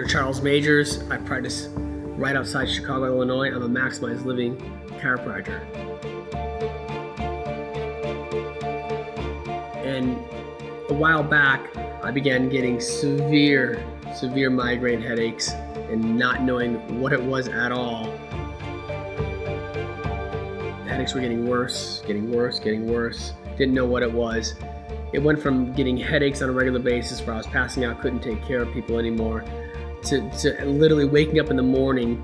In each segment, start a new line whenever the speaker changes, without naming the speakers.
Dr. Charles Majors. I practice right outside Chicago, Illinois. I'm a Maximize Living chiropractor. And a while back, I began getting severe migraine headaches and not knowing what it was at all. The headaches were getting worse. Didn't know what it was. It went from getting headaches on a regular basis where I was passing out, couldn't take care of people anymore, to literally waking up in the morning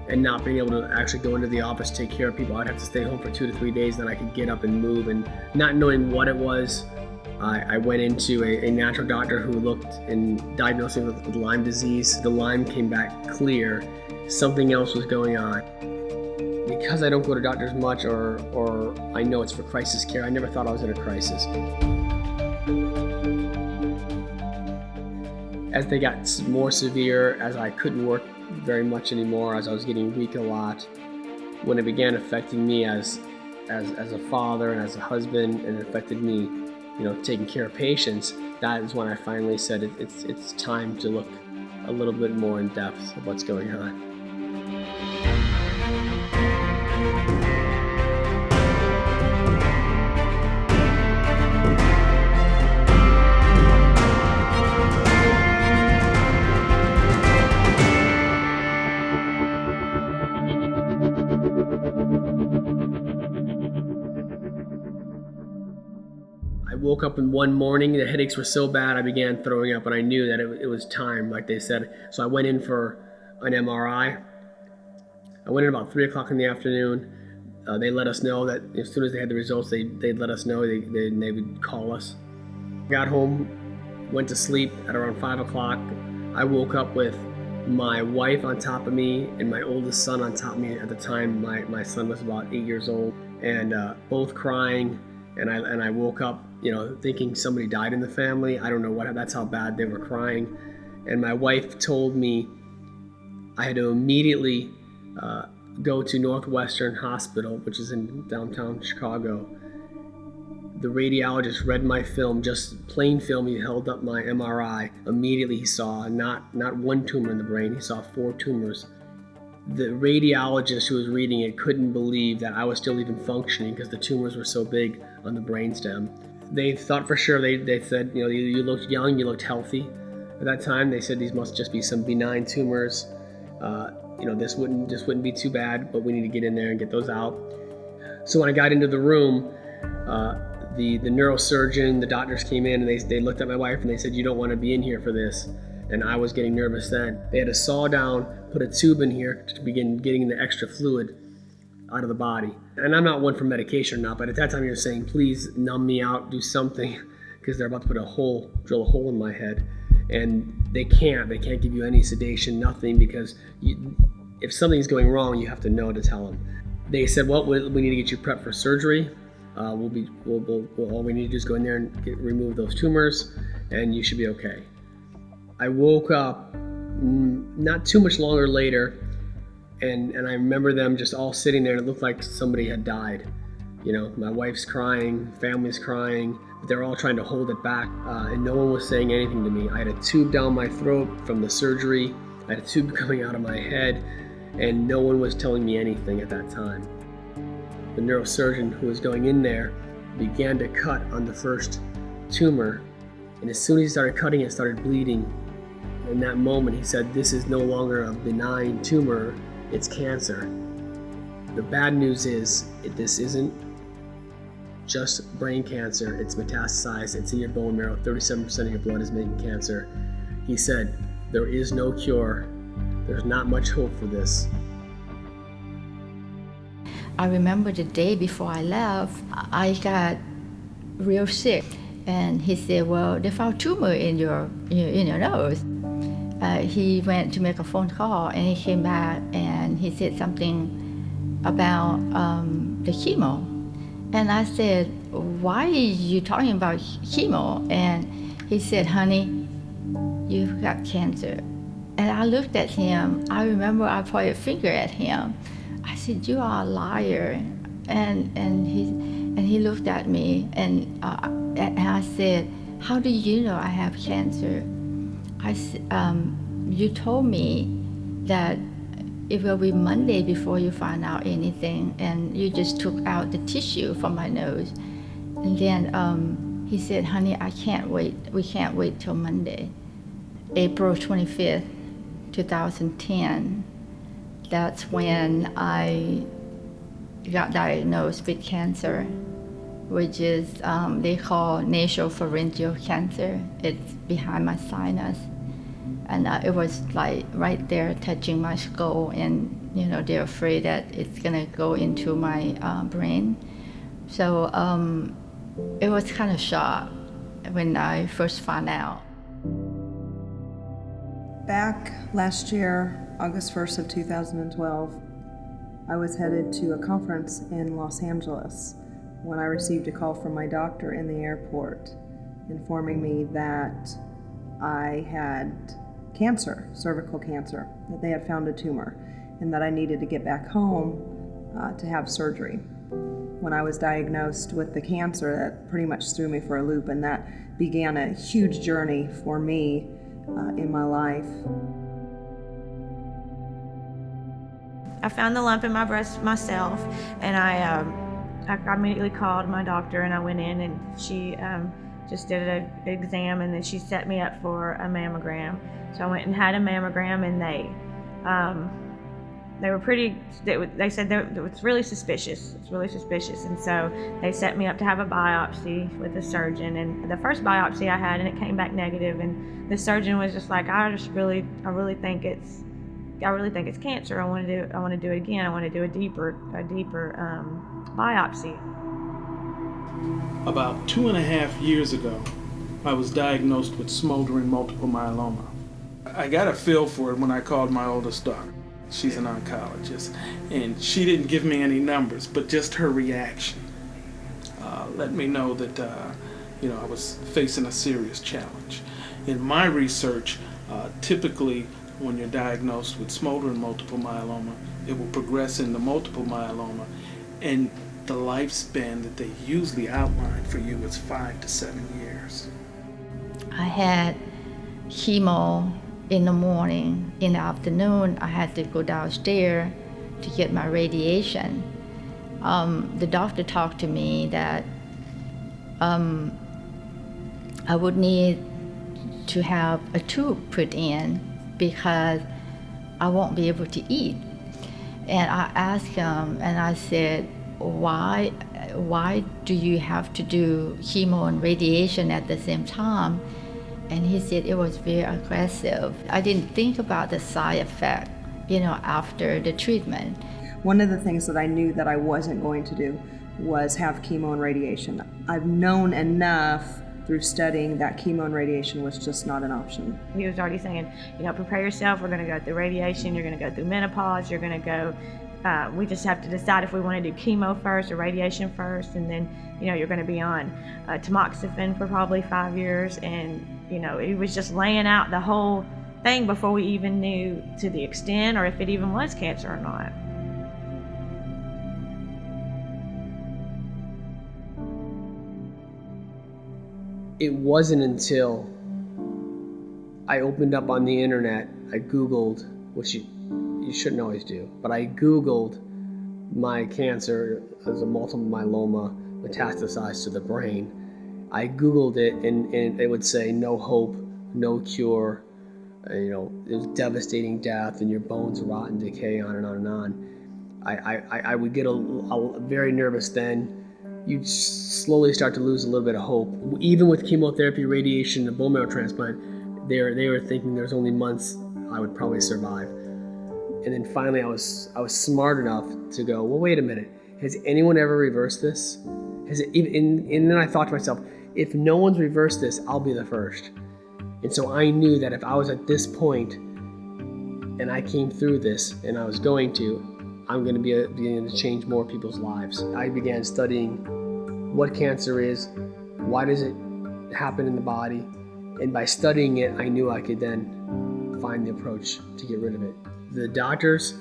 and not being able to actually go into the office to take care of people. I'd have to stay home for 2 to 3 days, then I could get up and move. And not knowing what it was, I went into a natural doctor who looked and diagnosed me with Lyme disease. The Lyme came back clear. Something else was going on. Because I don't go to doctors much, or I know it's for crisis care, I never thought I was in a crisis. As they got more severe, as I couldn't work very much anymore, as I was getting weak a lot, when it began affecting me as a father and as a husband, and it affected me, taking care of patients, that is when I finally said it's time to look a little bit more in depth of what's going on. I woke up in one morning, the headaches were so bad I began throwing up, and I knew that it was time, like they said. So I went in for an MRI. I went in about 3 o'clock in the afternoon. They let us know that as soon as they had the results, they'd let us know, they would call us. Got home, went to sleep at around 5 o'clock. I woke up with my wife on top of me and my oldest son on top of me. At the time, my son was about 8 years old, and both crying. And I woke up, thinking somebody died in the family. I don't know that's how bad they were crying. And my wife told me I had to immediately go to Northwestern Hospital, which is in downtown Chicago. The radiologist read my film, just plain film. He held up my MRI. Immediately he saw not one tumor in the brain, he saw 4 tumors. The radiologist who was reading it couldn't believe that I was still even functioning because the tumors were so big on the brainstem. They thought for sure, they said, you looked young, you looked healthy. At that time, they said these must just be some benign tumors. This wouldn't be too bad, but we need to get in there and get those out. So when I got into the room, the neurosurgeon, the doctors came in, and they looked at my wife and they said, "You don't want to be in here for this." And I was getting nervous then. They had to saw down, put a tube in here to begin getting the extra fluid out of the body. And I'm not one for medication or not, but at that time you're saying, please numb me out, do something, because they're about to drill a hole in my head. And they can't give you any sedation, nothing, because if something's going wrong, you have to know to tell them. They said, well, we need to get you prepped for surgery. All we need to do is go in there and remove those tumors, and you should be okay. I woke up not too much longer later, and I remember them just all sitting there, and it looked like somebody had died. My wife's crying, family's crying, but they're all trying to hold it back, and no one was saying anything to me. I had a tube down my throat from the surgery, I had a tube coming out of my head, and no one was telling me anything at that time. The neurosurgeon who was going in there began to cut on the first tumor, and as soon as he started cutting, it started bleeding. In that moment, he said, "This is no longer a benign tumor, it's cancer." The bad news is, this isn't just brain cancer, it's metastasized, it's in your bone marrow, 37% of your blood is making cancer. He said, there is no cure, there's not much hope for this.
I remember the day before I left, I got real sick. And he said, well, they found tumor in your nose. He went to make a phone call, and he came back and he said something about the chemo. And I said, why are you talking about chemo? And he said, honey, you've got cancer. And I looked at him. I remember I pointed a finger at him. I said, you are a liar. And he looked at me, and I said, how do you know I have cancer? you told me that it will be Monday before you find out anything, and you just took out the tissue from my nose. And then he said, honey, I can't wait. We can't wait till Monday. April 25th, 2010, that's when I got diagnosed with cancer, which is they call nasopharyngeal cancer. It's behind my sinus. And it was like right there touching my skull, and they're afraid that it's gonna go into my brain. So it was kind of shock when I first found out.
Back last year, August 1st of 2012, I was headed to a conference in Los Angeles when I received a call from my doctor in the airport informing me that I had cancer, cervical cancer, that they had found a tumor, and that I needed to get back home to have surgery. When I was diagnosed with the cancer, that pretty much threw me for a loop, and that began a huge journey for me in my life.
I found the lump in my breast myself, and I immediately called my doctor, and I went in, and she just did an exam, and then she set me up for a mammogram. So I went and had a mammogram, and they were pretty. They said it was really suspicious. It's really suspicious, and so they set me up to have a biopsy with a surgeon. And the first biopsy I had, and it came back negative, and the surgeon was just like, I really think it's cancer. I want to do it again. I want to do a deeper biopsy.
About 2.5 years ago, I was diagnosed with smoldering multiple myeloma. I got a feel for it when I called my oldest daughter. She's an oncologist, and she didn't give me any numbers, but just her reaction let me know that I was facing a serious challenge. In my research, typically when you're diagnosed with smoldering multiple myeloma, it will progress into multiple myeloma, and the lifespan that they usually outline for you is 5 to 7 years.
I had chemo in the morning. In the afternoon, I had to go downstairs to get my radiation. The doctor talked to me that I would need to have a tube put in because I won't be able to eat. And I asked him, and I said, why do you have to do chemo and radiation at the same time? And he said it was very aggressive. I didn't think about the side effect, after the treatment.
One of the things that I knew that I wasn't going to do was have chemo and radiation. I've known enough through studying that chemo and radiation was just not an option.
He was already saying, prepare yourself. We're going to go through radiation. You're going to go through menopause. You're going to go. We just have to decide if we want to do chemo first or radiation first, and then you're going to be on tamoxifen for probably 5 years. And he was just laying out the whole thing before we even knew to the extent or if it even was cancer or not.
It wasn't until I opened up on the internet, I Googled, which you shouldn't always do, but I Googled my cancer as a multiple myeloma metastasized to the brain. I Googled it, and it would say no hope, no cure, it was devastating death, and your bones rot and decay, on and on and on. I would get a very nervous then. You'd slowly start to lose a little bit of hope. Even with chemotherapy, radiation, and bone marrow transplant, they were thinking there's only months I would probably survive. And then finally I was smart enough to go, well, wait a minute, has anyone ever reversed this? Has it even? And then I thought to myself, if no one's reversed this, I'll be the first. And so I knew that if I was at this point and I came through this, and I was going to, I'm going to be able to change more people's lives. I began studying what cancer is, why does it happen in the body, and by studying it, I knew I could then find the approach to get rid of it. The doctors,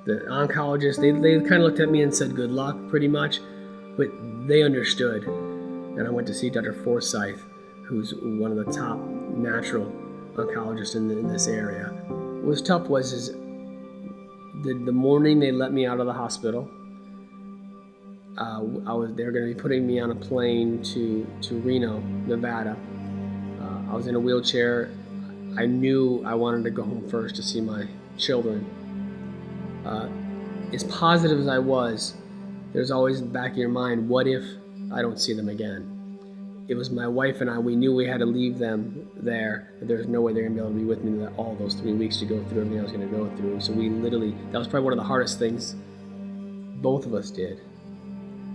the oncologists, they kind of looked at me and said good luck, pretty much, but they understood. And I went to see Dr. Forsyth, who's one of the top natural oncologist in this area. What was tough was the morning they let me out of the hospital, they were going to be putting me on a plane to Reno, Nevada. I was in a wheelchair. I knew I wanted to go home first to see my children. As positive as I was, there's always in the back of your mind, what if I don't see them again? It was my wife and I, we knew we had to leave them there. There's no way they're going to be able to be with me all those 3 weeks to go through everything I was going to go through. So we literally, that was probably one of the hardest things both of us did,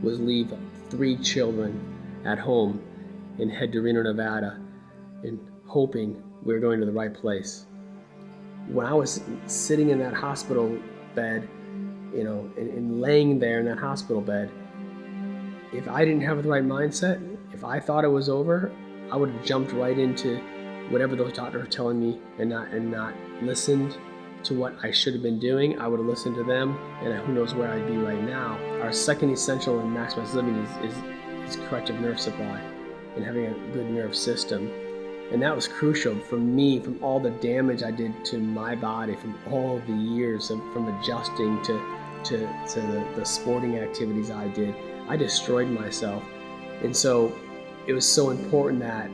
was leave 3 children at home and head to Reno, Nevada, and hoping we were going to the right place. When I was sitting in that hospital bed, and laying there in that hospital bed, if I didn't have the right mindset, if I thought it was over, I would have jumped right into whatever those doctors were telling me and not listened to what I should have been doing. I would have listened to them, and who knows where I'd be right now. Our second essential in maximized living is corrective nerve supply and having a good nerve system. And that was crucial for me, from all the damage I did to my body, from all the years from adjusting to the sporting activities I did. I destroyed myself. And so it was so important that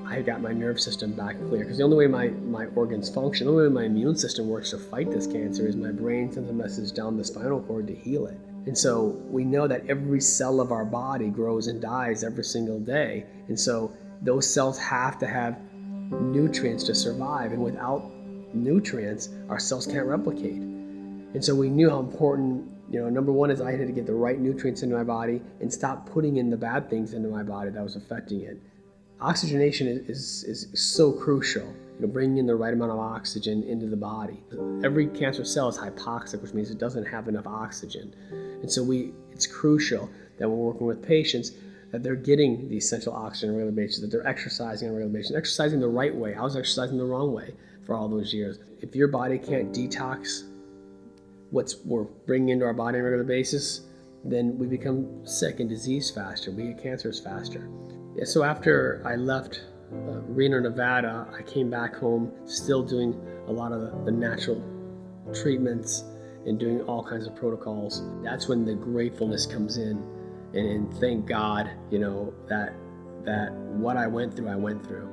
I got my nerve system back clear, because the only way my organs function, the only way my immune system works to fight this cancer is my brain sends a message down the spinal cord to heal it. And so we know that every cell of our body grows and dies every single day. And so those cells have to have nutrients to survive, and without nutrients, our cells can't replicate. And so we knew how important, number one is I had to get the right nutrients into my body and stop putting in the bad things into my body that was affecting it. Oxygenation is so crucial, bringing in the right amount of oxygen into the body. Every cancer cell is hypoxic, which means it doesn't have enough oxygen. And so it's crucial that when we're working with patients, that they're getting the essential oxygen on a regular basis, that they're exercising on a regular basis, exercising the right way. I was exercising the wrong way for all those years. If your body can't detox what we're bringing into our body on a regular basis, then we become sick and diseased faster. We get cancers faster. Yeah, so after I left Reno, Nevada, I came back home, still doing a lot of the natural treatments and doing all kinds of protocols. That's when the gratefulness comes in, and thank God, that what I went through.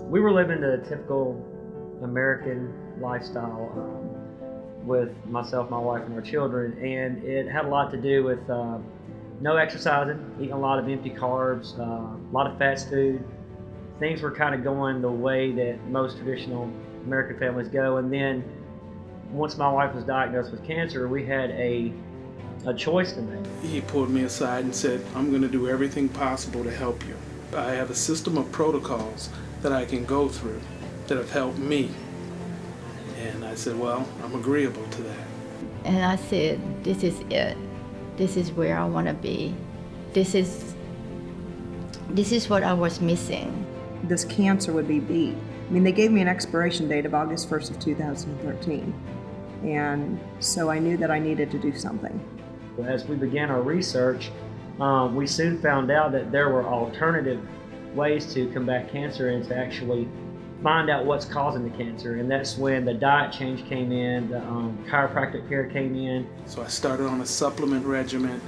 We were living the typical American lifestyle with myself, my wife, and our children, and it had a lot to do with no exercising, eating a lot of empty carbs, a lot of fast food. Things were kind of going the way that most traditional American families go. And then once my wife was diagnosed with cancer, we had a choice to make.
He pulled me aside and said, I'm going to do everything possible to help you. I have a system of protocols that I can go through that have helped me. And I said, well, I'm agreeable to that.
And I said, this is it. This is where I want to be. This is what I was missing.
This cancer would be beat. They gave me an expiration date of August 1st of 2013. And so I knew that I needed to do something.
As we began our research, we soon found out that there were alternative ways to combat cancer and to actually find out what's causing the cancer. And that's when the diet change came in, the chiropractic care came in.
So I started on a supplement regimen,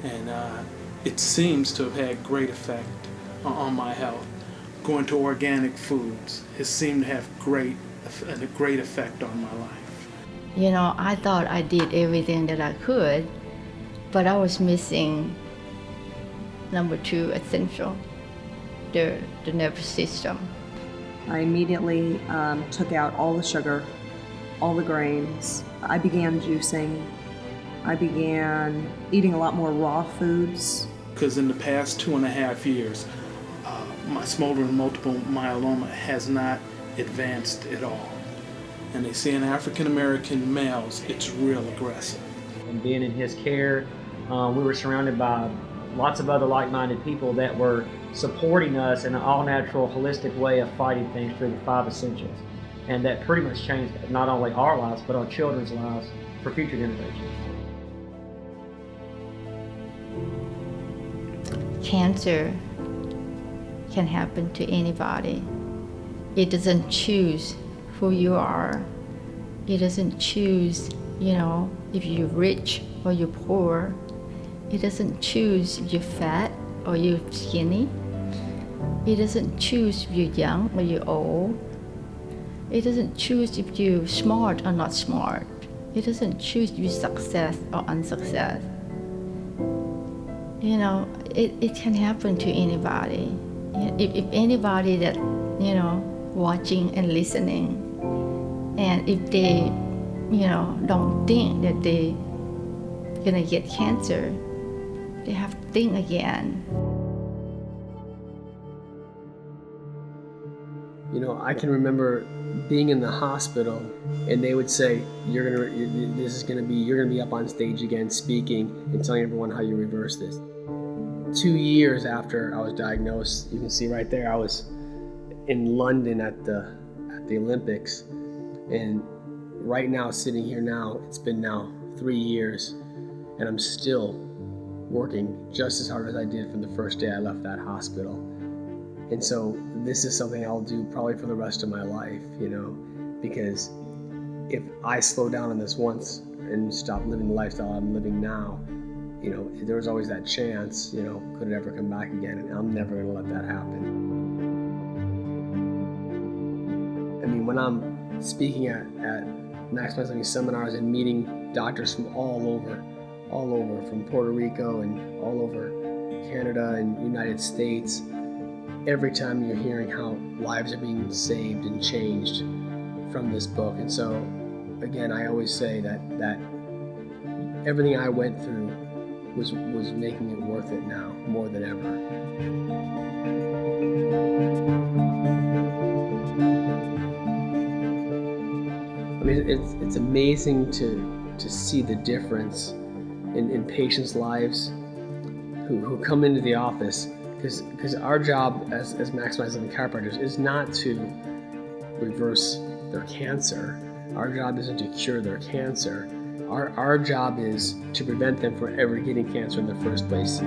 and it seems to have had great effect on my health. Going to organic foods has seemed to have a great effect on my life.
I thought I did everything that I could, but I was missing number 2 essential, the nervous system.
I immediately took out all the sugar, all the grains. I began juicing. I began eating a lot more raw foods.
Because in the past 2.5 years, my smoldering multiple myeloma has not advanced at all. And they say in African American males, it's real aggressive.
And being in his care, we were surrounded by lots of other like-minded people that were supporting us in an all-natural, holistic way of fighting things through the 5 essentials. And that pretty much changed not only our lives, but our children's lives for future generations.
Cancer can happen to anybody. It doesn't choose who you are. It doesn't choose, if you're rich or you're poor. It doesn't choose if you're fat or you're skinny. It doesn't choose if you're young or you're old. It doesn't choose if you're smart or not smart. It doesn't choose if you're success or unsuccess. It can happen to anybody. If anybody that, watching and listening, and if they, don't think that they're gonna get cancer, they have to think again.
I can remember being in the hospital, and they would say, you're gonna be up on stage again speaking and telling everyone how you reverse this. 2 years after I was diagnosed, you can see right there, I was in London at the Olympics, and right now, sitting here now, it's been now 3 years, and I'm still working just as hard as I did from the first day I left that hospital. And so this is something I'll do probably for the rest of my life, because if I slow down on this once and stop living the lifestyle I'm living now, there was always that chance, could it ever come back again? And I'm never going to let that happen. I mean, when I'm speaking at Maximize Living seminars and meeting doctors from all over, from Puerto Rico and all over Canada and United States, every time you're hearing how lives are being saved and changed from this book. And so, again, I always say that everything I went through was making it worth it now, more than ever. I mean, it's amazing to see the difference in patients' lives who come into the office, because our job as Maximize Living chiropractors is not to reverse their cancer. Our job isn't to cure their cancer. Our job is to prevent them from ever getting cancer in the first place.